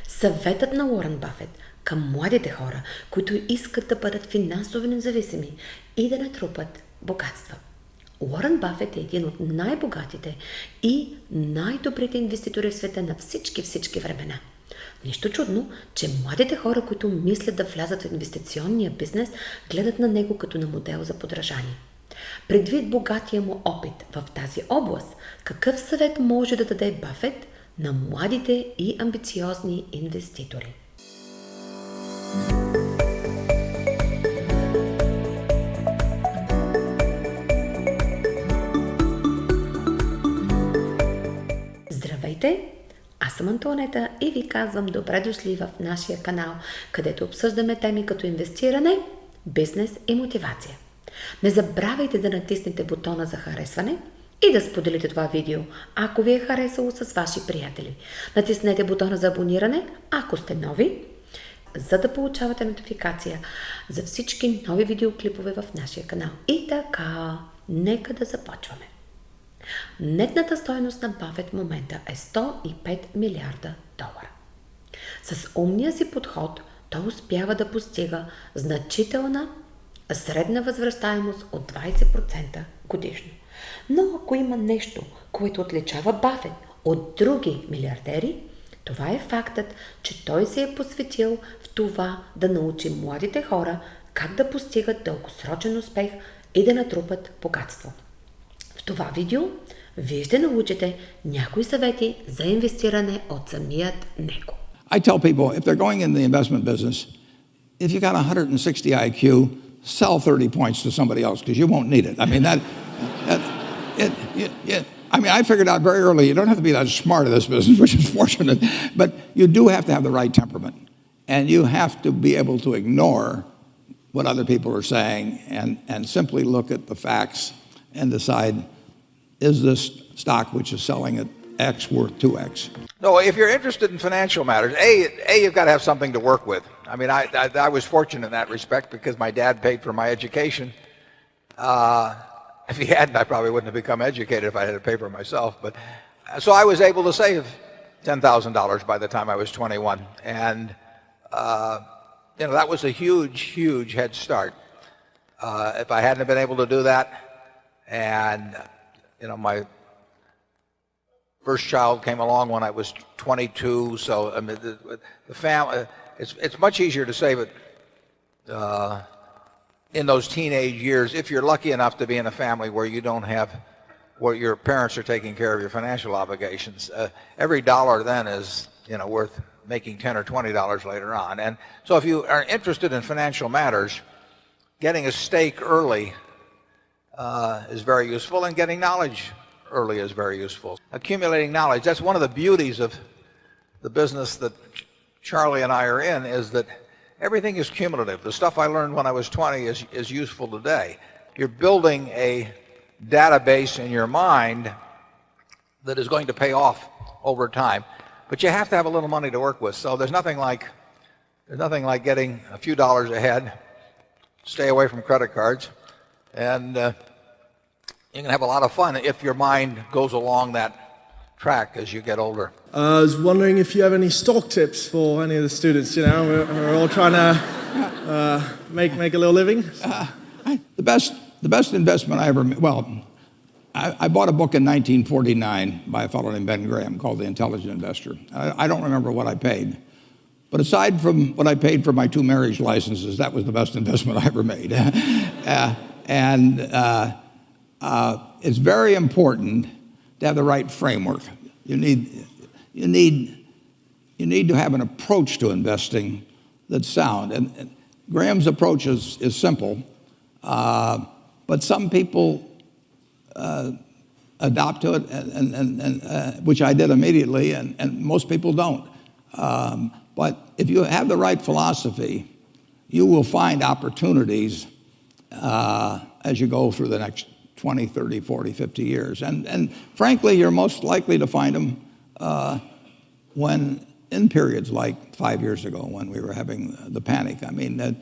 Съветът на УОРЪН БЪФЕТ към младите хора, които искат да бъдат финансово независими и да натрупат богатства. УОРЪН БАФЕТ е един от най-богатите и най-добрите инвеститори в света на всички времена. Нищо чудно, че младите хора, които мислят да влязат в инвестиционния бизнес, гледат на него като на модел за подражание. Предвид богатия му опит в тази област, какъв съвет може да даде Бафет на младите и амбициозни инвеститори? Здравейте! Аз съм Нетната и ви казвам добре дошли в нашия канал, където обсъждаме теми като инвестиране, бизнес и мотивация. Не забравяйте да натиснете бутона за харесване и да споделите това видео, ако ви е харесало с ваши приятели. Натиснете бутона за абониране, ако сте нови, за да получавате нотификация за всички нови видеоклипове в нашия канал. И така, нека да започваме. Нетната стойност на Бафет в момента е 105 милиарда долара. С умния си подход той успява да постига значителна средна възвръщаемост от 20% годишно. Но ако има нещо, което отличава Бафет от други милиардери, това е фактът, че той се е посветил в това да научи младите хора как да постигат дългосрочен успех и да натрупат богатство. В това видео вие ще научите някои съвети за инвестиране от самият него. I tell people, if they're going in the investment business, if you got 160 IQ, sell 30 points to somebody else because you won't need it. I mean, I figured out very early, you don't have to be that smart in this business, which is fortunate, but you do have to have the right temperament. And you have to be able to ignore what other people are saying and simply look at the facts and decide, is this stock which is selling at X worth 2X? No, if you're interested in financial matters, you've got to have something to work with. I mean, I was fortunate in that respect because my dad paid for my education. If he hadn't, I probably wouldn't have become educated if I had to pay for myself. But so I was able to save $10,000 by the time I was 21, and that was a huge head start. If I hadn't been able to do that, and my first child came along when I was 22, so I mean, the family. It's much easier to save it in those teenage years if you're lucky enough to be in a family where your parents are taking care of your financial obligations. Every dollar then is worth making $10 or $20 later on. And so if you are interested in financial matters, getting a stake early is very useful, and getting knowledge early is very useful. Accumulating knowledge, that's one of the beauties of the business that Charlie and I are in, is that everything is cumulative. The stuff I learned when I was 20 is useful today. You're building a database in your mind that is going to pay off over time, but you have to have a little money to work with. So there's nothing like getting a few dollars ahead, stay away from credit cards, and you can have a lot of fun if your mind goes along that track as you get older. I was wondering if you have any stock tips for any of the students. We're all trying to make a little living. The best investment I ever made, I bought a book in 1949 by a fellow named Ben Graham called The Intelligent Investor. I don't remember what I paid, but aside from what I paid for my 2 marriage licenses, that was the best investment I ever made. It's very important to have the right framework. You need to have an approach to investing that's sound. And Graham's approach is simple, but some people adopt to it, and which I did immediately, and most people don't. But if you have the right philosophy, you will find opportunities as you go through the next 20, 30, 40, 50 years. And frankly, you're most likely to find them when in periods like 5 years ago when we were having the panic. I mean,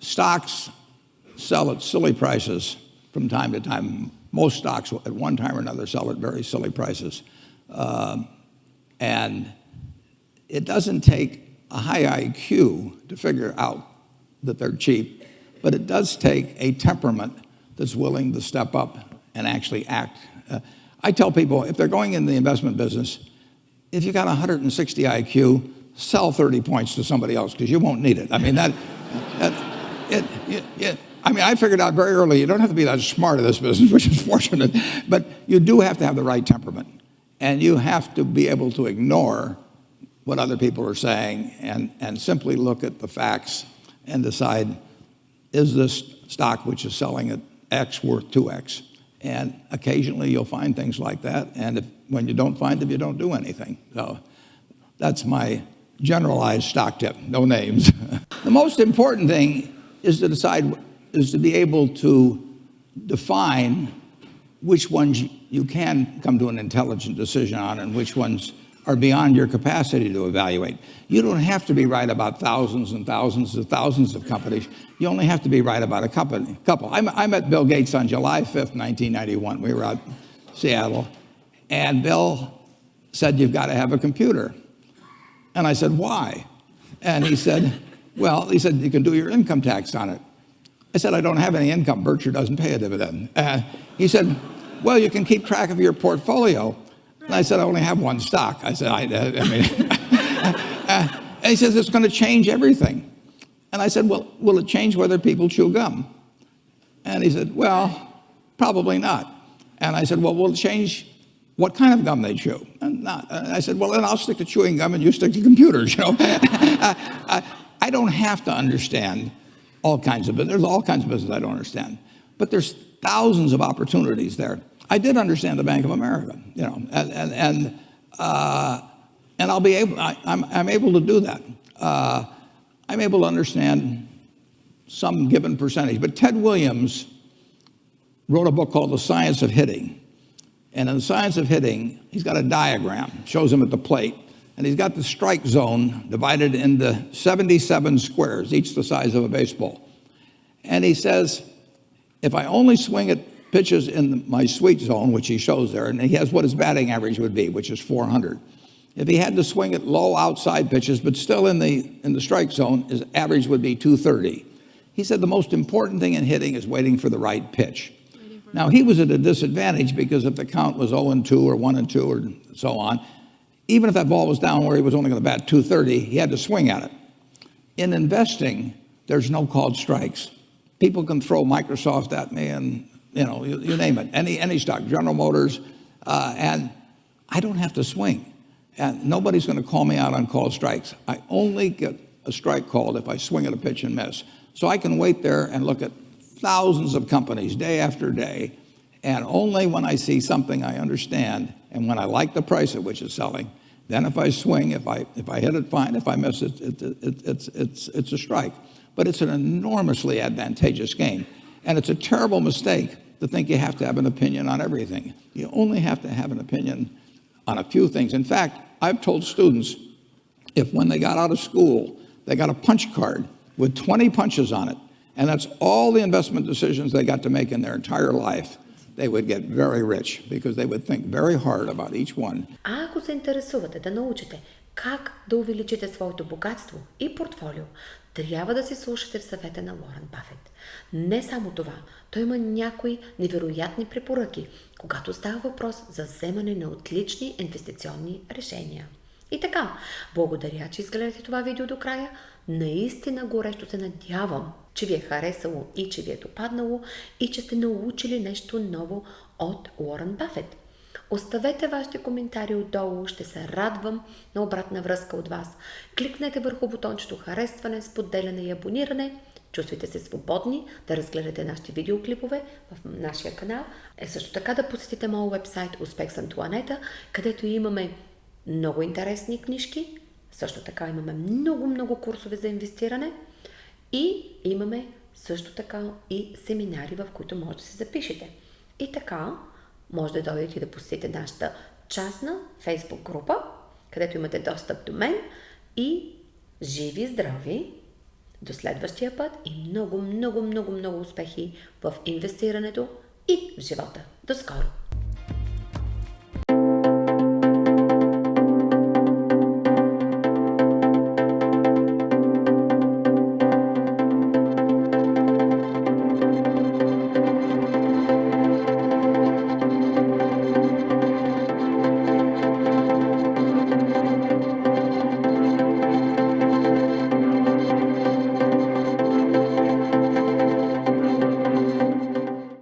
stocks sell at silly prices from time to time. Most stocks at one time or another sell at very silly prices. And it doesn't take a high IQ to figure out that they're cheap, but it does take a temperament that's willing to step up and actually act. I tell people, if they're going in the investment business, if you got 160 IQ, sell 30 points to somebody else because you won't need it. I mean, I figured out very early, you don't have to be that smart in this business, which is fortunate, but you do have to have the right temperament. And you have to be able to ignore what other people are saying and simply look at the facts and decide, is this stock which is selling at X worth 2X? And occasionally you'll find things like that. And when you don't find them, you don't do anything. So that's my generalized stock tip, no names. The most important thing is to be able to define which ones you can come to an intelligent decision on and which ones are beyond your capacity to evaluate. You don't have to be right about thousands and thousands and thousands of companies. You only have to be right about a couple. I met Bill Gates on July 5th, 1991. We were out in Seattle, and Bill said, you've got to have a computer. And I said, why? And he said, well, you can do your income tax on it. I said, I don't have any income. Berkshire doesn't pay a dividend. He said, well, you can keep track of your portfolio. And I said, I only have one stock. I said, and he says, it's going to change everything. And I said, well, will it change whether people chew gum? And he said, well, probably not. And I said, well, will it change what kind of gum they chew? And not. And I said, well, then I'll stick to chewing gum and you stick to computers, I don't have to understand all kinds of business. There's all kinds of business I don't understand. But there's thousands of opportunities there. I did understand the Bank of America, and I'll be able. I'm able to do that. I'm able to understand some given percentage. But Ted Williams wrote a book called The Science of Hitting, and in The Science of Hitting, he's got a diagram, shows him at the plate, and he's got the strike zone divided into 77 squares, each the size of a baseball. And he says, if I only swing at pitches in my sweet zone, which he shows there, and he has what his batting average would be, which is 400. If he had to swing at low outside pitches, but still in the strike zone, his average would be 230. He said the most important thing in hitting is waiting for the right pitch. Now, he was at a disadvantage because if the count was 0-2 or 1-2 or so on, even if that ball was down where he was only going to bat 230, he had to swing at it. In investing, there's no called strikes. People can throw Microsoft at me and you name it, any stock, General Motors, and I don't have to swing. And nobody's going to call me out on called strikes. I only get a strike called if I swing at a pitch and miss. So I can wait there and look at thousands of companies day after day, and only when I see something I understand and when I like the price at which it's selling, then if I swing, if I hit it, fine. If I miss it, it's a strike. But it's an enormously advantageous game. And it's a terrible mistake to think you have to have an opinion on everything. You only have to have an opinion on a few things. In fact, I've told students, if when they got out of school, they got a punch card with 20 punches on it, and that's all the investment decisions they got to make in their entire life, they would get very rich because they would think very hard about each one. А ако се интересувате да научите как да увеличите своето богатство и портфолио, трябва да си слушате в съвета на Уорън Бафет. Не само това, той има някои невероятни препоръки, когато става въпрос за вземане на отлични инвестиционни решения. И така, благодаря, че изгледате това видео до края. Наистина горещо се надявам, че ви е харесало и че ви е допаднало и че сте научили нещо ново от Уорън Бафет. Оставете вашите коментари отдолу, ще се радвам на обратна връзка от вас. Кликнете върху бутончето харесване, споделяне и абониране. Чувствайте се свободни да разгледате нашите видеоклипове в нашия канал. Също така да посетите моят уебсайт Успех с Антоанета, където имаме много интересни книжки. Също така имаме много курсове за инвестиране и имаме също така и семинари, в които може да се запишете. И така, може да дойдете да посетите нашата частна фейсбук група, където имате достъп до мен и живи, здрави, до следващия път и много успехи в инвестирането и в живота. До скоро!